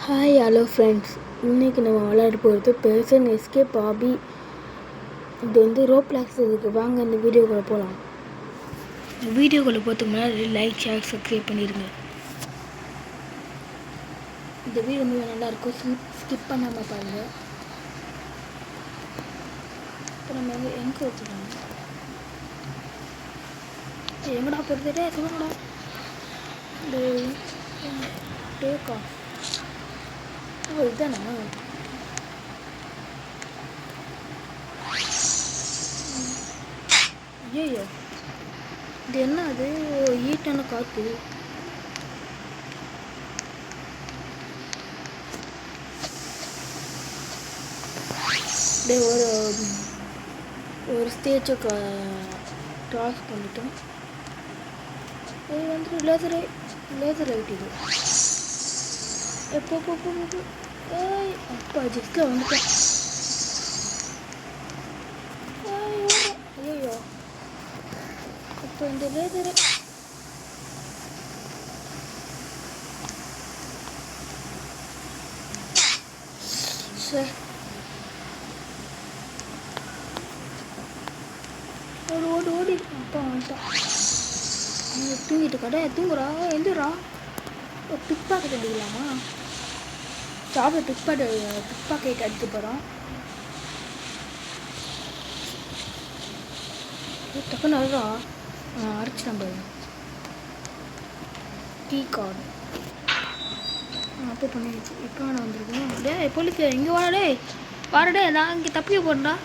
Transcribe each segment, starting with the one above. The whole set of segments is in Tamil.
ஹாய் ஹலோ ஃப்ரெண்ட்ஸ், இன்றைக்கி நம்ம விளையாட போகிறது பெர்சன் எஸ்கேப் ஆபி. இது வந்து ரோப்ளாக்ஸ். இதுக்கு வாங்க இந்த வீடியோக்குள்ளே போகலாம். வீடியோக்குள்ளே போகிறதுக்கு முன்னாடி லைக், ஷேர், சப்ஸ்கிரைப் பண்ணிடுங்க. இந்த வீடியோ ரொம்ப நல்லாயிருக்கும், ஸ்கிப் பண்ணாமல் பாருங்கள். இப்போ நம்ம எங்கே வச்சுருக்காங்க எங்கடா போகிறதே சொல்லுங்கடா. இந்த டேக் ஆஃப் இதுதானா? ஐயோ, இது என்ன? அது ஈட்டான காற்று. ஒரு ஸ்டேஜை கிராஸ் பண்ணிட்டோம். இது வந்து லேசர் லைட். இது எப்போ ஏய் அப்பா ஜிஸ்கில் வந்துட்டேன். ஐயோ, இப்போ இந்த லேசரை ஓடி அப்பா வந்துட்டான். தூங்கிட்டு கடை தூங்குறா. எந்திரா. பிக் பாக்கெட் அடிக்கலாமா? சாப்பிட பிக் பாக்கெட் அடிக்க போகிறோம். டக்குன்னு அழுறா. அரைச்சி நம்ம டீ கார்டு அப்போ பண்ணிடுச்சு. இப்போ நான் வந்துருக்கோம். டே போலீஸே, இங்கே வாரடே நான் இங்கே தப்பிக்க போகிறேன்டா.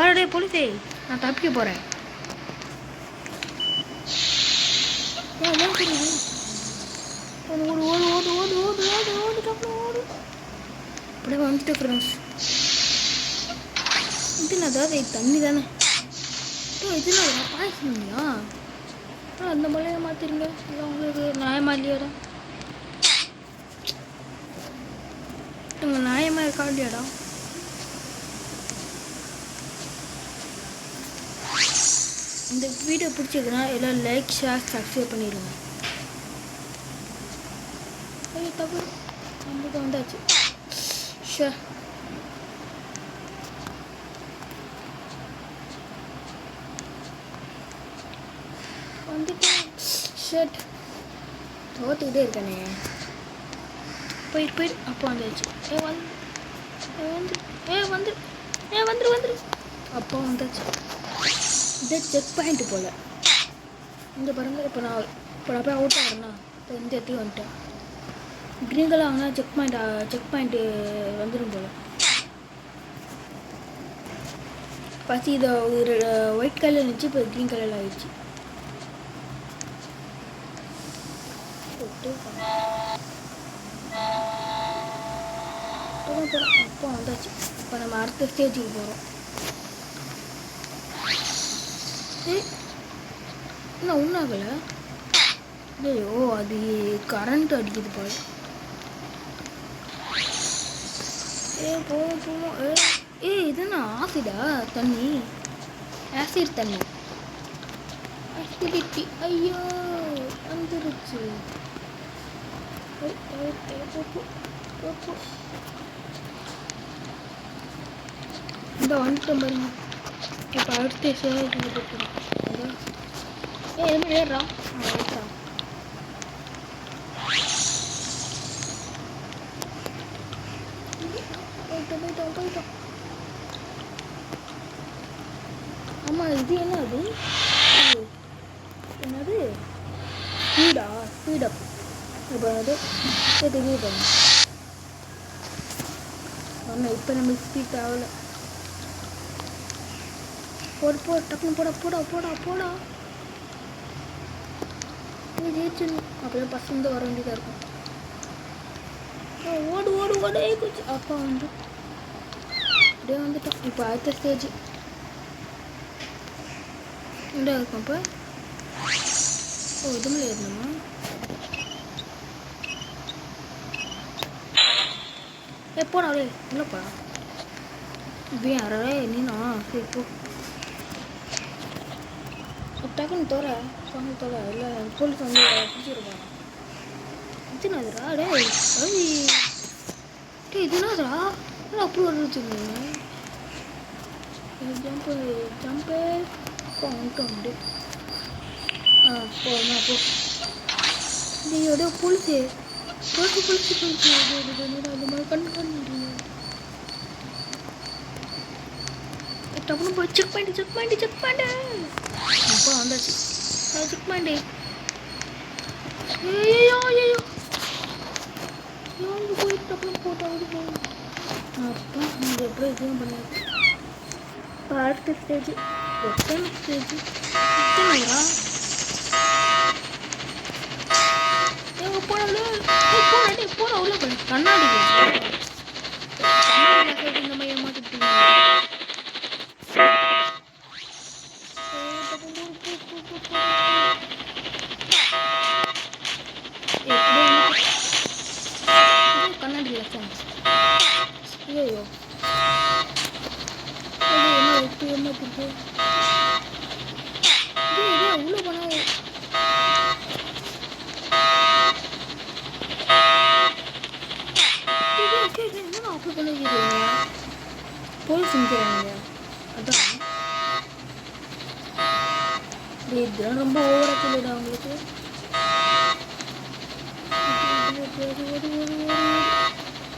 வாரடே போலீஸே, நான் தப்பிக்க போகிறேன். அப்படியே வந்துட்டு ஃப்ரெண்ட்ஸ். இதுனா அதாவது தண்ணி தானே. இதுனா பாய்ச்சணுங்களா? அந்த மலையை மாற்றிருங்க. இல்லை உங்களுக்கு நியாயமா இல்லையாடா? நியாயமாக இருக்கா இல்லையாடா? இந்த வீடியோ பிடிச்சதுன்னா எல்லாம் லைக், ஷேர், சப்ஸ்கிரைப் பண்ணிடுங்க. தப்பு நம்மளுக்கு வந்தாச்சு. வந்துட்டேன். ஷர்ட் தோத்துக்கிட்டே இருக்கானே. போயிட்டு அப்போ வந்தாச்சு. வந்துரு அப்போ வந்தாச்சு. இதே செக் பாயிண்ட் போல். இந்த பாருங்க. இப்போ நான் போய் அவுட் ஆகிறேன்னா இப்போ இந்த இடத்துக்கு வந்துட்டேன். க்ரீன் கலர் வாங்கினா செக் பாயிண்ட்டு வந்துடும் போல். ஃபஸ்ட்டு இதை ஒரு ஒயிட் கலரில் இருந்துச்சு, இப்போ க்ரீன் கலரில் ஆகிடுச்சு. அப்போ வந்தாச்சு. இப்போ நம்ம அடுத்த ஸ்டேஜுக்கு போகிறோம். என்ன ஒன்றாகலை? ஐயோ, அது கரண்ட் அடிக்குது போல். போவோம். இதுனா ஆசிடா? தண்ணி ஆசிட் தண்ணி. ஆசிடிட்டி. ஐயோ வந்துருச்சு. இந்த வந்துட்டோம் பாருங்க. இப்போ அடுத்த சேவைக்கு போகிறோம். எதுவுமே ஏறா. போயிட்டோம். ஆமாம், இது என்னது? ஸ்பீடப். இப்போ அது தெரியுது. ஆமாம், இப்போ நம்ம ஸ்பீட் ஆகலை. டக்குன்னு போடா. ஜெயிச்சிடணும். அப்படியே பசங்க வர வேண்டியதாக இருக்கும். ஓடு குச்சி. அப்பா வந்து அப்படியே வந்துட்டோம். இப்போ அடுத்த ஸ்டேஜ் என்ன இருக்கும்? இப்போ இதுமே ஏறணுமா? எப்போடா இல்லைப்பா. இப்படி யாரே நீனா? சரி போ. டக்குன்னு தோற இல்லை போலீஸ் வந்து பிடிச்சிருப்பாங்க. இதுனாதுரா டேய் டேய் இதுனாதுரா அப்படி வந்துச்சுங்க ஜம்பு போட்டு போமா போ நீ புளிச்சு அந்த மாதிரி கண்ணு டப்புனு போய் செக் பண்ணிட்டு அப்போ வந்தாச்சு செக் பண்ணி ஐயோ போய் டப்புனு போட்டோ அப்பா நீங்கள் எப்படி இதுவும் பண்ணாது இப்போ அடுத்த ஸ்டேஜ் எத்தனை ஸ்டேஜ் எத்தனைரா எங்கள் போன உள்ள பண்ணி கண்ணாடி இந்த மாதிரி ஏமாத்திட்டீங்க கண்ணாடி ஐயோ ஏமாத்திருக்கு உள்ள போனா அப்படி பண்ணிக்கிறீங்க போலீஸ் நிற்கிறாங்க அதான் இதெல்லாம் ரொம்ப ஓவரா சொல்லிடா அவங்களுக்கு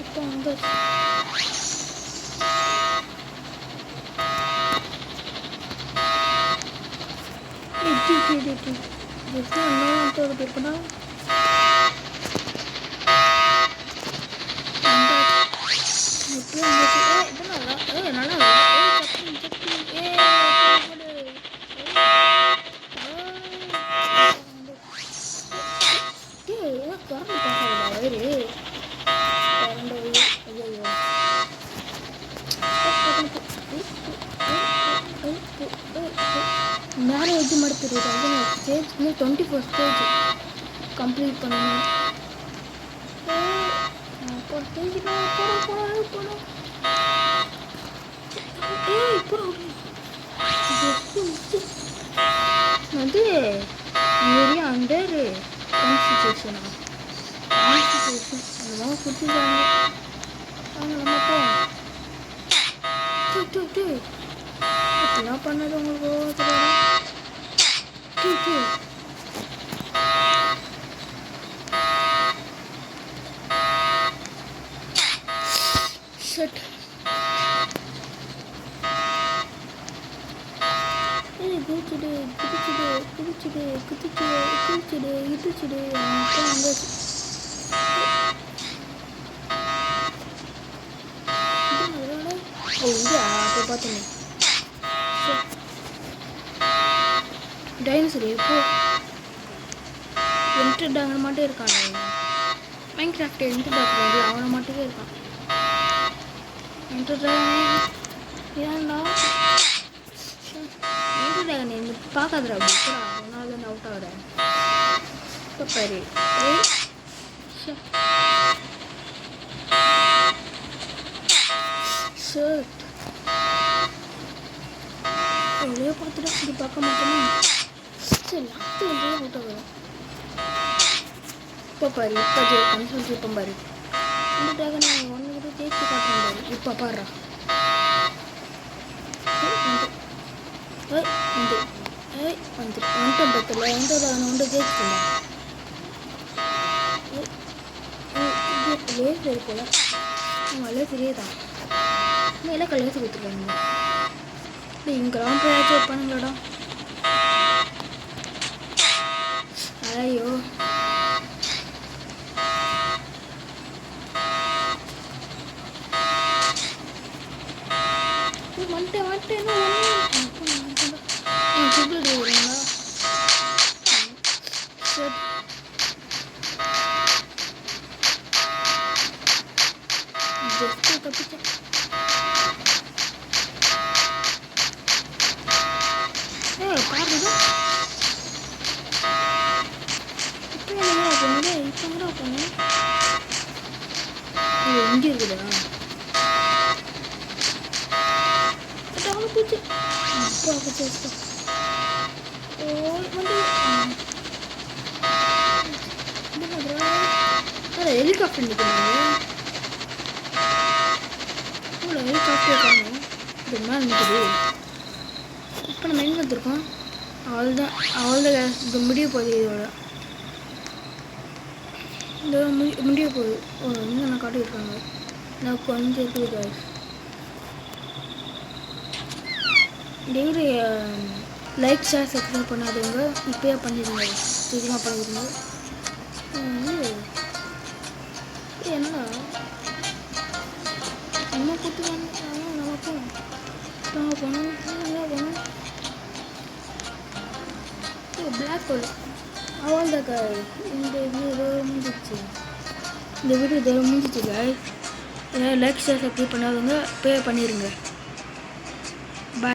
இப்போ அங்கே இருக்குன்னா நல்லா மேலே எது மடுத்துருது அது ஸ்டேஜ் 24 ஸ்டேஜ் கம்ப்ளீட் பண்ணணும் அப்போ ஸ்டேஜ் போகணும் அது ஏரியா அண்டர் கான்ஸ்டிடியூஷனா கான்ஸ்டிடியூஷன் அந்த மாதிரி கொடுத்துருக்காங்க அவங்க நம்ம போவோம் இப்படிலாம் பண்ணது உங்களுக்கு ஷட் குதிச்சுடு அப்போ பார்த்தேன் டைனோசர் இப்போ என்ட்ரட் அவனை மட்டும் இருக்கான் மைன்கிராஃப்ட் என்ட்ரட் ஆகுறாங்க அவனை மட்டுமே இருக்கான் என்ட்ரட் ஏன்டா என்ட்ரட் ஆகணும் எனக்கு பார்க்காதடா அப்படி அதனால தான் அவுட் ஆகுறேன் இப்போ பாரு ஷர்ட் எவ்வளோ பார்த்துட்டு இப்படி பார்க்க மாட்டோமா சரி லாஸ்ட்டு வந்து அவுட் ஆகுறோம் இப்போ பாரு இப்போ ஜெயிக்கணும்னு சொல்லிட்டு இப்போ பாரு இந்த ட்ராகன் ஒன்று கூட ஜெயிச்சு காட்டுறேன் பாரு இப்போ பாடுறா வந்துட்டேன் பத்தில் எந்த ட்ராகனை வந்து ஜெயிச்சுட்டேன் லேசர் போல லேசர் தான் எல்லாம் கல்யாணத்து கொடுத்துருக்காங்க இங்கெல்லாம் போயாச்சும் வைப்பானுங்களா ஐயோ வந்துட்டேன் வருங்களா ஜஸ்ட் தப்பிச்சேன் பாருங்க இப்போ என்ன பண்ணுது இப்போ என்ன பண்ணு இது எங்கே இருக்குதா அவனை பூச்சி அப்பா பூச்சி ஓ வந்து ஹெலிகாப்டர் நிற்கிறாங்க. இவ்வளோ ஹெலிகாப்டர் காணும் இது மேலே நிற்குது. இப்போ நம்ம எங்கே வந்துருக்கோம்? அவ்வளோதான் இது முடிய போகுது. இதோட முடிய போகுது. இன்னும் நான் காட்டியிருக்காங்க. நான் கொஞ்சம் இருக்குது. டெய்லி லைக் ஷேர் சப்ஸ்கிரைப் பண்ணாதவங்க இப்போயே பண்ணிடுங்க. சீக்கிரமாக பண்ணிடுங்க. என்னடா நம்ம கொடுத்துருவாங்க. நம்ம போனோம் பிளாக் ஹோல். அவ்வளோதாக்கா இந்த வீடியோ முடிஞ்சிச்சு. இந்த வீடியோ இதோட முடிஞ்சிச்சு. லைக் ஷேர் சப்ஸ்கிரைப் பண்ணாதவங்க பே பண்ணிடுங்க.